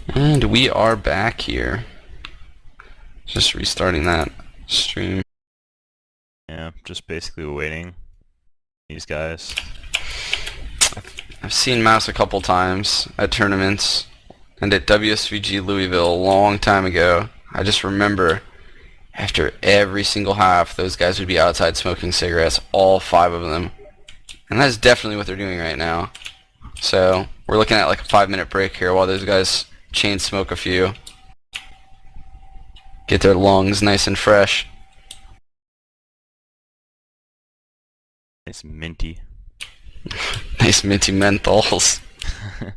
And we are back here. Just restarting that stream. Yeah, just basically waiting. These guys. I've seen Mouse a couple times at tournaments and at WSVG Louisville a long time ago. I just remember after every single half, those guys would be outside smoking cigarettes, all 5 of them. And that's definitely what they're doing right now. So we're looking at like a 5-minute break here while those guys chain smoke a few. Get their lungs nice and fresh. It's minty. Nice minty menthols. I'm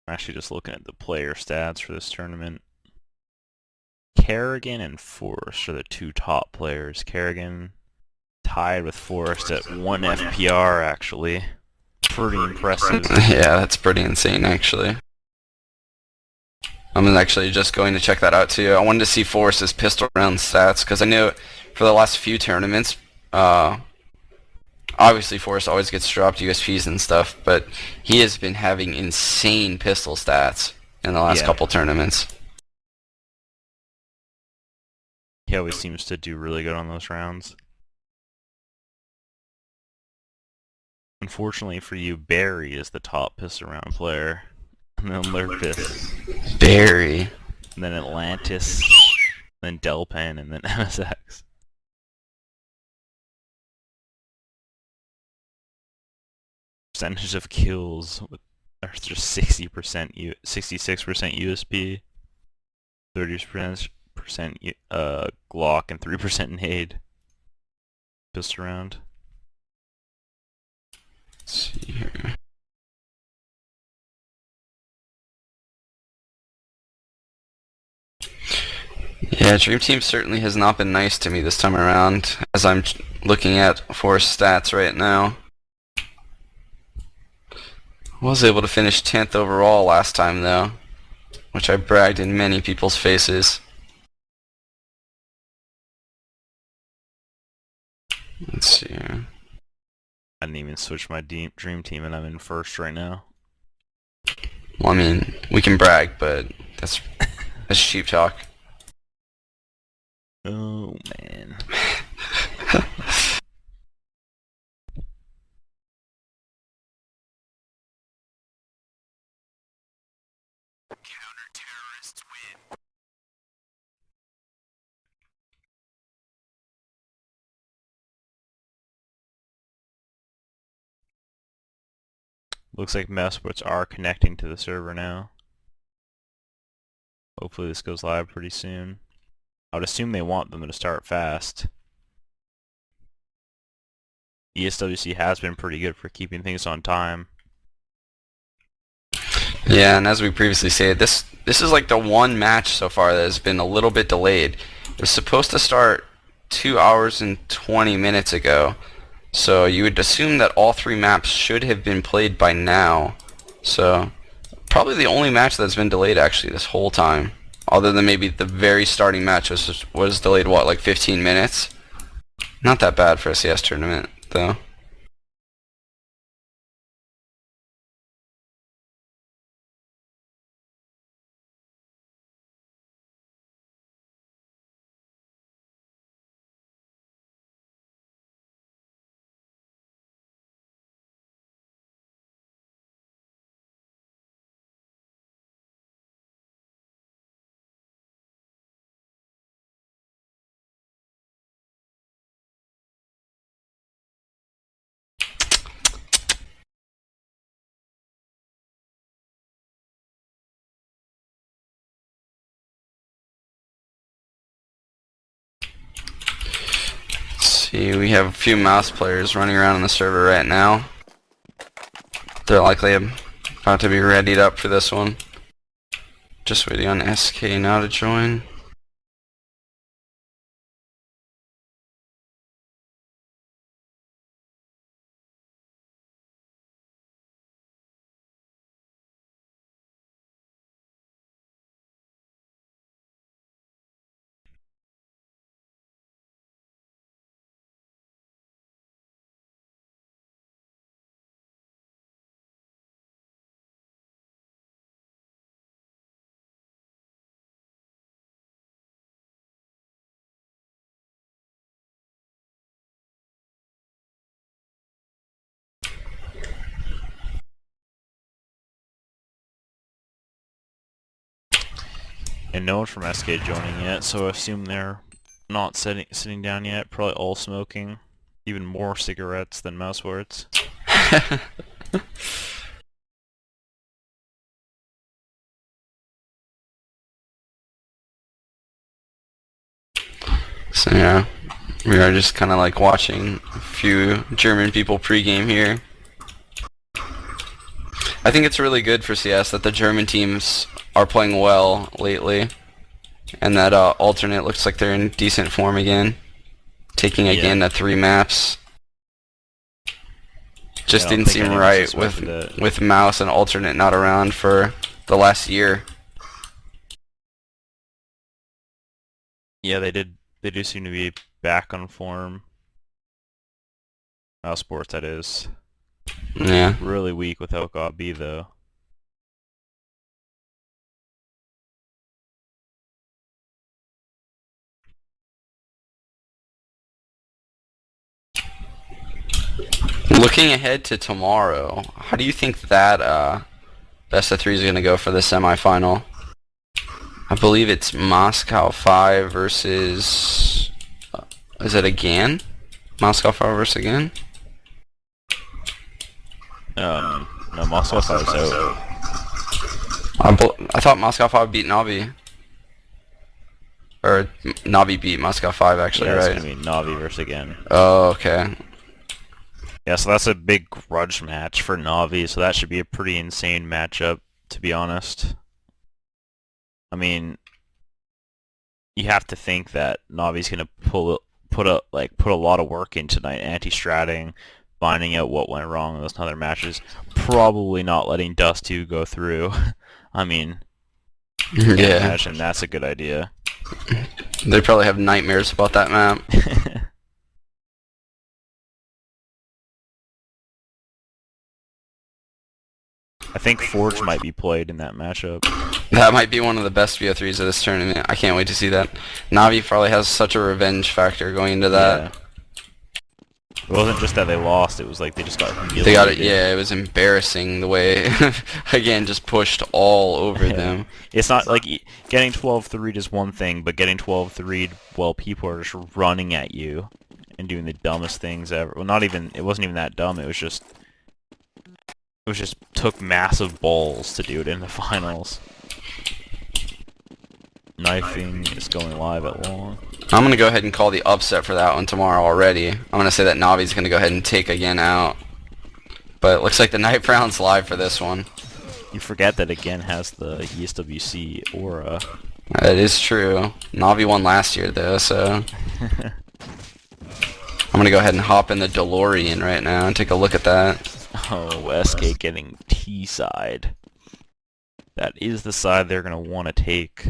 actually just looking at the player stats for this tournament. Kerrigan and Forrest are the 2 top players. Kerrigan tied with Forrest at 1 FPR, actually. Pretty impressive. Yeah, that's pretty insane, actually. I'm actually just going to check that out too. I wanted to see Forrest's pistol round stats because I know for the last few tournaments, obviously Forrest always gets dropped USPs and stuff, but he has been having insane pistol stats in the last couple tournaments. He always seems to do really good on those rounds. Unfortunately for you, Barry is the top pistol round player. And then Lurpus. Barry. And then Atlantis. And then Delpen, and then MSX. Percentage of kills are just 60%, 66% USP, 30% Glock, and 3% nade. Pistol round. Let's see here. Yeah, Dream Team certainly has not been nice to me this time around, as I'm looking at Forrest's stats right now. Was able to finish 10th overall last time though, which I bragged in many people's faces. Let's see here. I didn't even switch my dream team, and I'm in first right now. Well, I mean, we can brag, but that's cheap talk. Oh man. Counter-terrorists win. Looks like Mousesports are connecting to the server now. Hopefully this goes live pretty soon. I would assume they want them to start fast. ESWC has been pretty good for keeping things on time. Yeah, and as we previously said, this is like the one match so far that has been a little bit delayed. It was supposed to start 2 hours and 20 minutes ago, so you would assume that all 3 maps should have been played by now. So probably the only match that's been delayed actually this whole time, other than maybe the very starting match was delayed, what, like 15 minutes? Not that bad for a CS tournament though. See, we have a few mouse players running around on the server right now. They're likely about to be readied up for this one. Just waiting on SK now to join. And no one from SK joining yet, so I assume they're not sitting down yet. Probably all smoking. Even more cigarettes than Mousesports. So yeah, we are just kind of like watching a few German people pregame here. I think it's really good for CS that the German teams are playing well lately, and that alternate looks like they're in decent form again, taking again the 3 maps. Just didn't seem right with Mouse and alternate not around for the last year. Yeah, they do seem to be back on form. Mousesports, that is. Yeah. Really weak without God B though. Looking ahead to tomorrow, how do you think that best of 3 is going to go for the semifinal? I believe it's Moscow 5 versus... is it again? Moscow 5 versus again? No, Moscow 5 is out. I thought Moscow 5 beat Navi. Or Navi beat Moscow 5 actually, yeah, right? It's going to be Navi versus again. Oh, okay. Yeah, so that's a big grudge match for Navi, so that should be a pretty insane matchup, to be honest. I mean, you have to think that Navi's gonna put a lot of work in tonight, anti-stratting, finding out what went wrong in those other matches. Probably not letting Dust 2 go through. I mean, I imagine that's a good idea. They probably have nightmares about that map. I think Forge might be played in that matchup. That might be one of the best VO3s of this tournament. I can't wait to see that. Navi probably has such a revenge factor going into that. Yeah. It wasn't just that they lost, it was like they just got humiliated. They got it, yeah, it was embarrassing the way, again, just pushed all over them. It's not like getting 12-3'd is one thing, but getting 12-3'd while people are just running at you and doing the dumbest things ever. Well, it wasn't even that dumb, it was just took massive balls to do it in the finals. Knifing is going live at long. I'm going to go ahead and call the upset for that one tomorrow already. I'm going to say that Navi's going to go ahead and take again out. But it looks like the Knife Round's live for this one. You forget that again has the ESWC aura. That is true. Navi won last year though, so... I'm going to go ahead and hop in the DeLorean right now and take a look at that. Oh, SK getting T-side. That is the side they're going to want to take.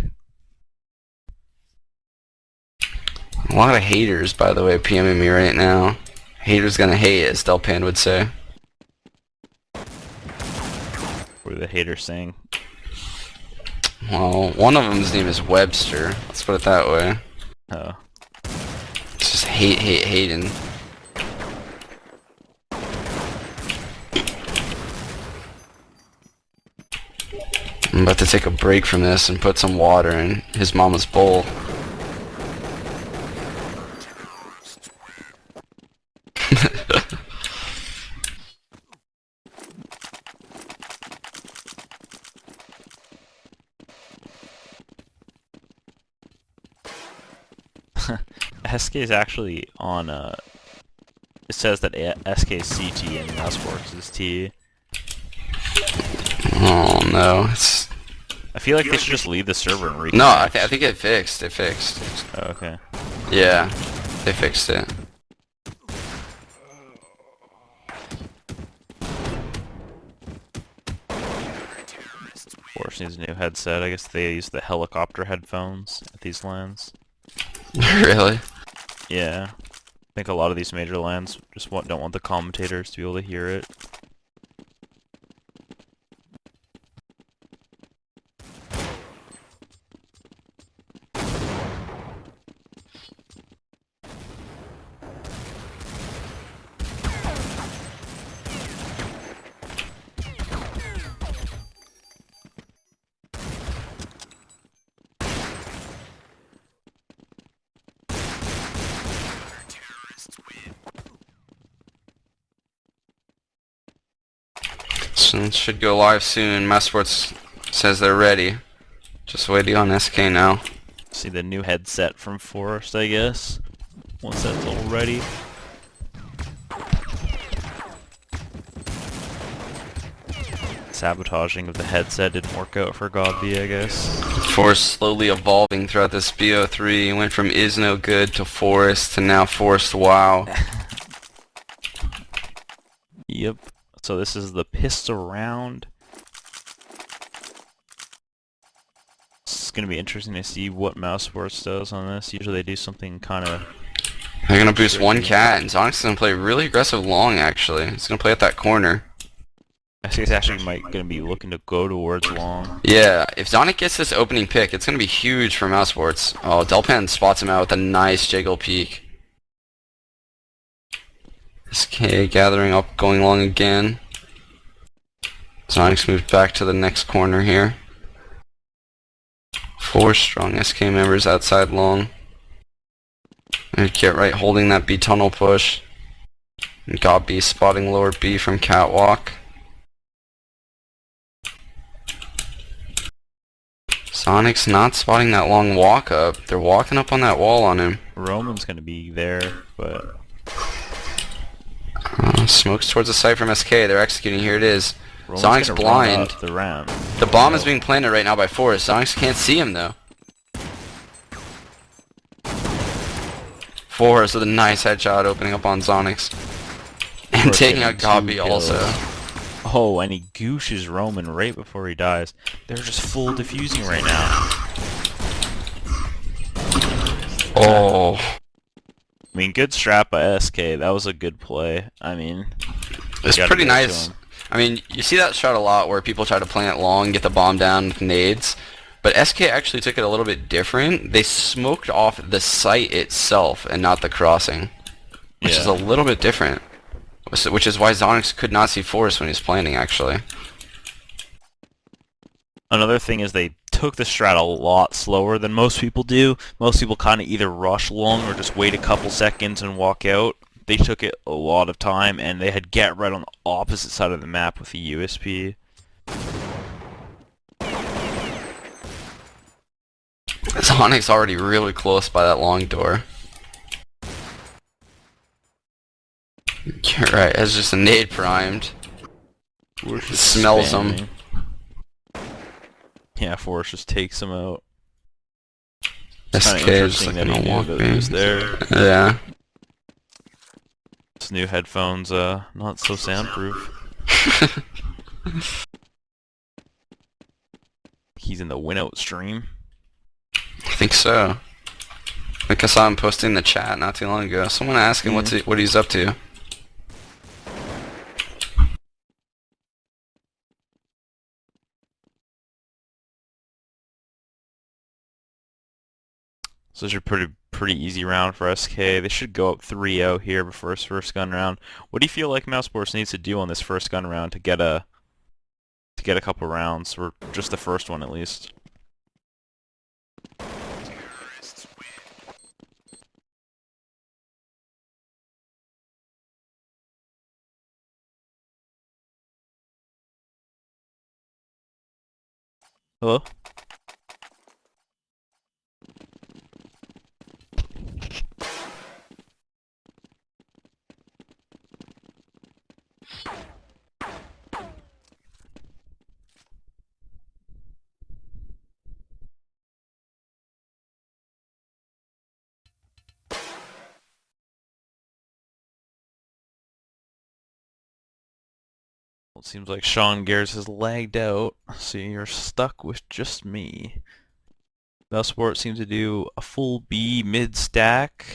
A lot of haters, by the way, PMing me right now. Haters gonna hate, as Delpan would say. What are the haters saying? Well, one of them's name is Webster. Let's put it that way. Oh. It's just hating. I'm about to take a break from this and put some water in his mama's bowl. SK is actually on, it says that SK is CT and Mousesports is T. Oh no, I feel like they should just leave the server and reconnect. No, I think it fixed. It fixed. Oh, okay. Yeah, they fixed it. Force needs a new headset. I guess they use the helicopter headphones at these LANs. Really? Yeah. I think a lot of these major LANs just don't want the commentators to be able to hear it. So should go live soon. Mousesports says they're ready. Just waiting on SK now. See the new headset from Forest, I guess. Once that's all ready. Sabotaging of the headset didn't work out for Godby, I guess. Forest slowly evolving throughout this BO3. Went from is no good to Forest to now Forest wow. Yep. So this is the pistol round. It's gonna be interesting to see what Mousesports does on this. Usually they do something kind of. They're gonna boost one cat, and Zonic's gonna play really aggressive long. Actually, he's gonna play at that corner. I think it's actually gonna be looking to go towards long. Yeah, if Zonic gets this opening pick, it's gonna be huge for Mousesports. Oh, Delpan spots him out with a nice jiggle peek. SK gathering up, going long again. Zonic's moved back to the next corner here. 4 strong SK members outside long. And get right holding that B tunnel push. And got B spotting lower B from catwalk. Sonic's not spotting that long walk up. They're walking up on that wall on him. Roman's gonna be there, but Smokes towards the site from SK. They're executing. Here it is. Roman's Sonic's gonna blind. run up the ramp. The bomb is being planted right now by Forest. Sonics can't see him though. Forest with a nice headshot opening up on Sonics. And Forest taking out getting 2 Gobby also. Oh, and he gooshes Roman right before he dies. They're just full diffusing right now. Oh. I mean, good strap by SK. That was a good play. I mean, It's gotta pretty give it to nice. him. I mean, you see that shot a lot where people try to plant long, get the bomb down with nades. But SK actually took it a little bit different. They smoked off the site itself and not the crossing. Which is a little bit different. Which is why Zonix could not see Forest when he was planning, actually. Another thing is they took the strat a lot slower than most people do. Most people kind of either rush long or just wait a couple seconds and walk out. They took it a lot of time, and they had get right on the opposite side of the map with the USP. Sonic's already really close by that long door. You're right, it's just a nade primed. It smells him. Yeah, Forrest just takes him out. SK is just like that he gonna knew walk that he was there. Yeah. His new headphones, not so soundproof. He's in the win-out stream. I think so. I think I saw him posting in the chat not too long ago. Someone asked him what he's up to. So this is a pretty easy round for SK. They should go up 3-0 here before his first gun round. What do you feel like Mousesports needs to do on this first gun round to get a couple rounds, or just the first one at least? Hello? Well, it seems like Sean Gears has lagged out, so you're stuck with just me. Mousesports seems to do a full B mid stack.